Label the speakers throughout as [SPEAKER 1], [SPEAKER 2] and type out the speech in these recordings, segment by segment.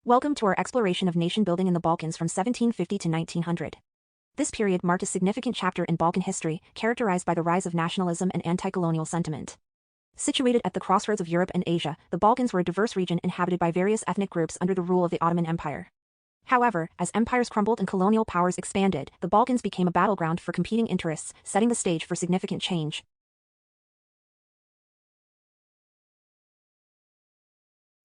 [SPEAKER 1] Welcome to our exploration of nation building in the Balkans from 1750 to 1900. This period marked a significant chapter in Balkan history, characterized by the rise of nationalism and anti-colonial sentiment. Situated at the crossroads of Europe and Asia, the Balkans were a diverse region inhabited by various ethnic groups under the rule of the Ottoman Empire. However, as empires crumbled and colonial powers expanded, the Balkans became a battleground for competing interests, setting the stage for significant change.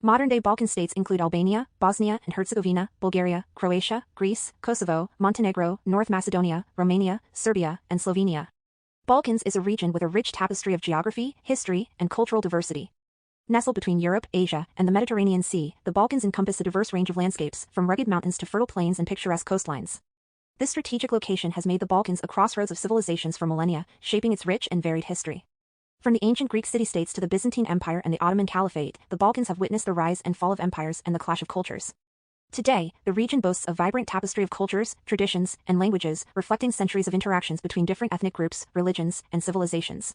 [SPEAKER 1] Modern-day Balkan states include Albania, Bosnia and Herzegovina, Bulgaria, Croatia, Greece, Kosovo, Montenegro, North Macedonia, Romania, Serbia, and Slovenia. Balkans is a region with a rich tapestry of geography, history, and cultural diversity. Nestled between Europe, Asia, and the Mediterranean Sea, the Balkans encompass a diverse range of landscapes, from rugged mountains to fertile plains and picturesque coastlines. This strategic location has made the Balkans a crossroads of civilizations for millennia, shaping its rich and varied history. From the ancient Greek city-states to the Byzantine Empire and the Ottoman Caliphate, the Balkans have witnessed the rise and fall of empires and the clash of cultures. Today, the region boasts a vibrant tapestry of cultures, traditions, and languages, reflecting centuries of interactions between different ethnic groups, religions, and civilizations.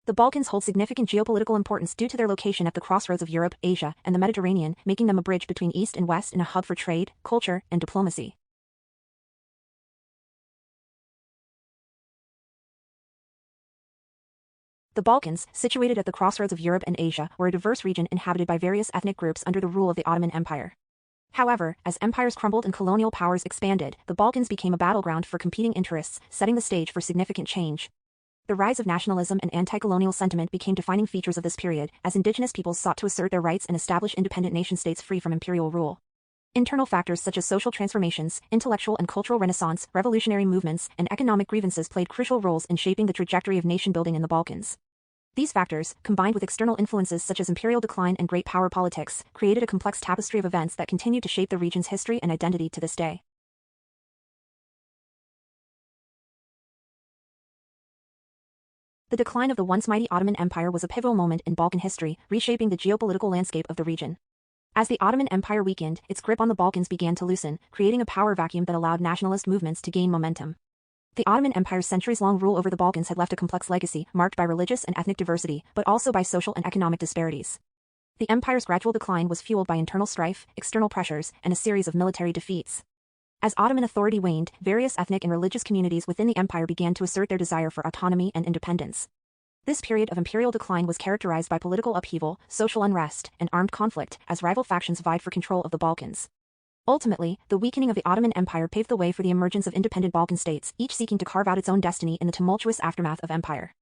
[SPEAKER 1] The Balkans hold significant geopolitical importance due to their location at the crossroads of Europe, Asia, and the Mediterranean, making them a bridge between East and West and a hub for trade, culture, and diplomacy. The Balkans, situated at the crossroads of Europe and Asia, were a diverse region inhabited by various ethnic groups under the rule of the Ottoman Empire. However, as empires crumbled and colonial powers expanded, the Balkans became a battleground for competing interests, setting the stage for significant change. The rise of nationalism and anti-colonial sentiment became defining features of this period, as indigenous peoples sought to assert their rights and establish independent nation-states free from imperial rule. Internal factors such as social transformations, intellectual and cultural renaissance, revolutionary movements, and economic grievances played crucial roles in shaping the trajectory of nation-building in the Balkans. These factors, combined with external influences such as imperial decline and great power politics, created a complex tapestry of events that continue to shape the region's history and identity to this day. The decline of the once mighty Ottoman Empire was a pivotal moment in Balkan history, reshaping the geopolitical landscape of the region. As the Ottoman Empire weakened, its grip on the Balkans began to loosen, creating a power vacuum that allowed nationalist movements to gain momentum. The Ottoman Empire's centuries-long rule over the Balkans had left a complex legacy, marked by religious and ethnic diversity, but also by social and economic disparities. The empire's gradual decline was fueled by internal strife, external pressures, and a series of military defeats. As Ottoman authority waned, various ethnic and religious communities within the empire began to assert their desire for autonomy and independence. This period of imperial decline was characterized by political upheaval, social unrest, and armed conflict, as rival factions vied for control of the Balkans. Ultimately, the weakening of the Ottoman Empire paved the way for the emergence of independent Balkan states, each seeking to carve out its own destiny in the tumultuous aftermath of empire.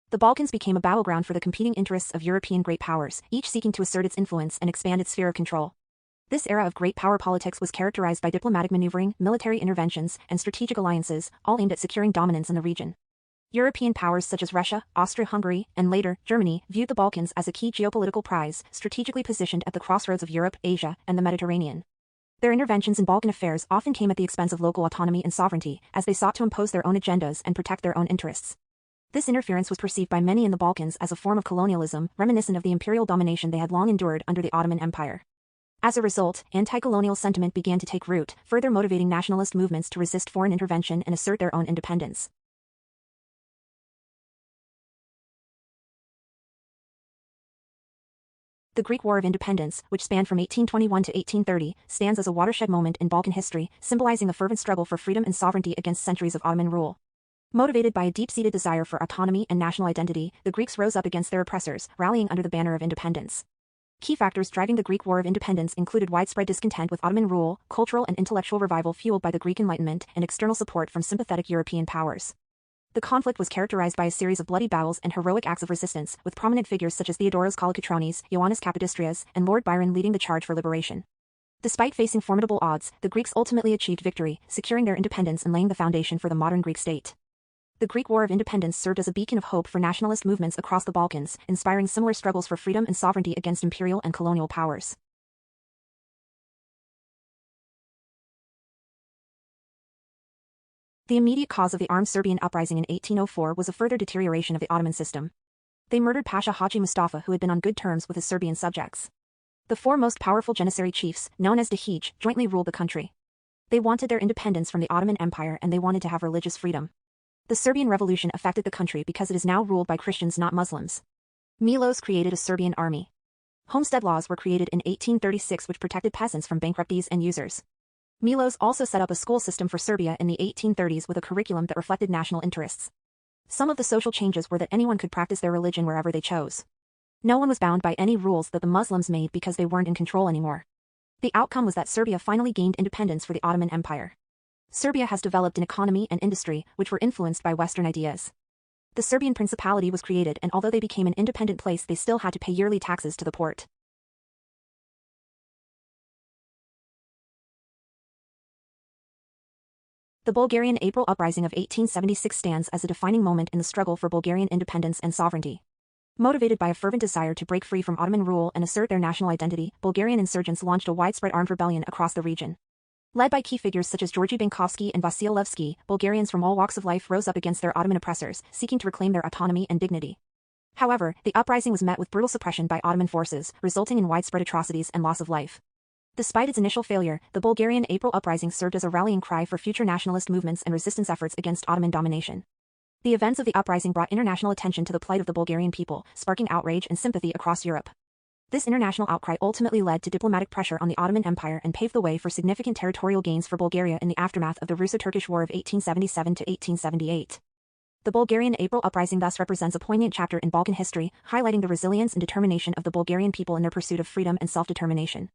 [SPEAKER 1] The Balkans became a battleground for the competing interests of European great powers, each seeking to assert its influence and expand its sphere of control. This era of great power politics was characterized by diplomatic maneuvering, military interventions, and strategic alliances, all aimed at securing dominance in the region. European powers such as Russia, Austria-Hungary, and later, Germany, viewed the Balkans as a key geopolitical prize, strategically positioned at the crossroads of Europe, Asia, and the Mediterranean. Their interventions in Balkan affairs often came at the expense of local autonomy and sovereignty, as they sought to impose their own agendas and protect their own interests. This interference was perceived by many in the Balkans as a form of colonialism, reminiscent of the imperial domination they had long endured under the Ottoman Empire. As a result, anti-colonial sentiment began to take root, further motivating nationalist movements to resist foreign intervention and assert their own independence. The Greek War of Independence, which spanned from 1821 to 1830, stands as a watershed moment in Balkan history, symbolizing a fervent struggle for freedom and sovereignty against centuries of Ottoman rule. Motivated by a deep-seated desire for autonomy and national identity, the Greeks rose up against their oppressors, rallying under the banner of independence. Key factors driving the Greek War of Independence included widespread discontent with Ottoman rule, cultural and intellectual revival fueled by the Greek Enlightenment, and external support from sympathetic European powers. The conflict was characterized by a series of bloody battles and heroic acts of resistance, with prominent figures such as Theodoros Kolokotronis, Ioannis Kapodistrias, and Lord Byron leading the charge for liberation. Despite facing formidable odds, the Greeks ultimately achieved victory, securing their independence and laying the foundation for the modern Greek state. The Greek War of Independence served as a beacon of hope for nationalist movements across the Balkans, inspiring similar struggles for freedom and sovereignty against imperial and colonial powers. The immediate cause of the armed Serbian uprising in 1804 was a further deterioration of the Ottoman system. They murdered Pasha Haji Mustafa, who had been on good terms with his Serbian subjects. The four most powerful Janissary chiefs, known as Dahij, jointly ruled the country. They wanted their independence from the Ottoman Empire and they wanted to have religious freedom. The Serbian Revolution affected the country because it is now ruled by Christians, not Muslims. Milos created a Serbian army. Homestead laws were created in 1836 which protected peasants from bankruptcies and users. Milos also set up a school system for Serbia in the 1830s with a curriculum that reflected national interests. Some of the social changes were that anyone could practice their religion wherever they chose. No one was bound by any rules that the Muslims made because they weren't in control anymore. The outcome was that Serbia finally gained independence for the Ottoman Empire. Serbia has developed an economy and industry which were influenced by Western ideas. The Serbian Principality was created, and although they became an independent place, they still had to pay yearly taxes to the Porte. The Bulgarian April Uprising of 1876 stands as a defining moment in the struggle for Bulgarian independence and sovereignty. Motivated by a fervent desire to break free from Ottoman rule and assert their national identity, Bulgarian insurgents launched a widespread armed rebellion across the region. Led by key figures such as Georgy Bankovsky and Vasil Levski, Bulgarians from all walks of life rose up against their Ottoman oppressors, seeking to reclaim their autonomy and dignity. However, the uprising was met with brutal suppression by Ottoman forces, resulting in widespread atrocities and loss of life. Despite its initial failure, the Bulgarian April Uprising served as a rallying cry for future nationalist movements and resistance efforts against Ottoman domination. The events of the uprising brought international attention to the plight of the Bulgarian people, sparking outrage and sympathy across Europe. This international outcry ultimately led to diplomatic pressure on the Ottoman Empire and paved the way for significant territorial gains for Bulgaria in the aftermath of the Russo-Turkish War of 1877 to 1878. The Bulgarian April Uprising thus represents a poignant chapter in Balkan history, highlighting the resilience and determination of the Bulgarian people in their pursuit of freedom and self-determination.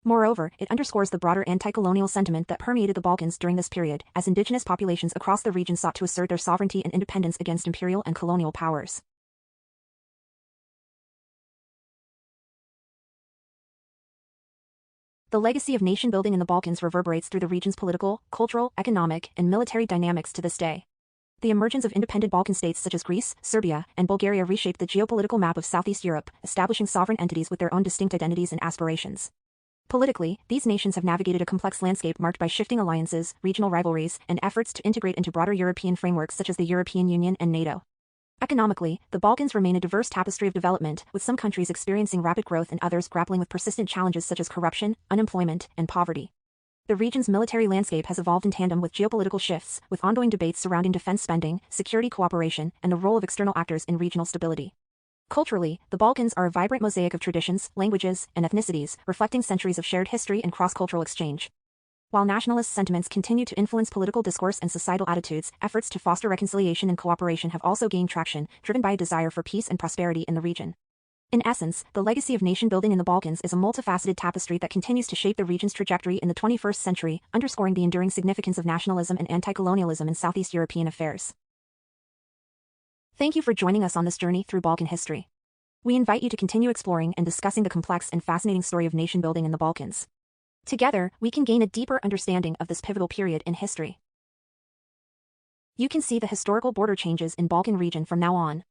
[SPEAKER 1] Moreover, it underscores the broader anti-colonial sentiment that permeated the Balkans during this period, as indigenous populations across the region sought to assert their sovereignty and independence against imperial and colonial powers. The legacy of nation-building in the Balkans reverberates through the region's political, cultural, economic, and military dynamics to this day. The emergence of independent Balkan states such as Greece, Serbia, and Bulgaria reshaped the geopolitical map of Southeast Europe, establishing sovereign entities with their own distinct identities and aspirations. Politically, these nations have navigated a complex landscape marked by shifting alliances, regional rivalries, and efforts to integrate into broader European frameworks such as the European Union and NATO. Economically, the Balkans remain a diverse tapestry of development, with some countries experiencing rapid growth and others grappling with persistent challenges such as corruption, unemployment, and poverty. The region's military landscape has evolved in tandem with geopolitical shifts, with ongoing debates surrounding defense spending, security cooperation, and the role of external actors in regional stability. Culturally, the Balkans are a vibrant mosaic of traditions, languages, and ethnicities, reflecting centuries of shared history and cross-cultural exchange. While nationalist sentiments continue to influence political discourse and societal attitudes, efforts to foster reconciliation and cooperation have also gained traction, driven by a desire for peace and prosperity in the region. In essence, the legacy of nation-building in the Balkans is a multifaceted tapestry that continues to shape the region's trajectory in the 21st century, underscoring the enduring significance of nationalism and anti-colonialism in Southeast European affairs. Thank you for joining us on this journey through Balkan history. We invite you to continue exploring and discussing the complex and fascinating story of nation-building in the Balkans. Together, we can gain a deeper understanding of this pivotal period in history. You can see the historical border changes in Balkan region from now on.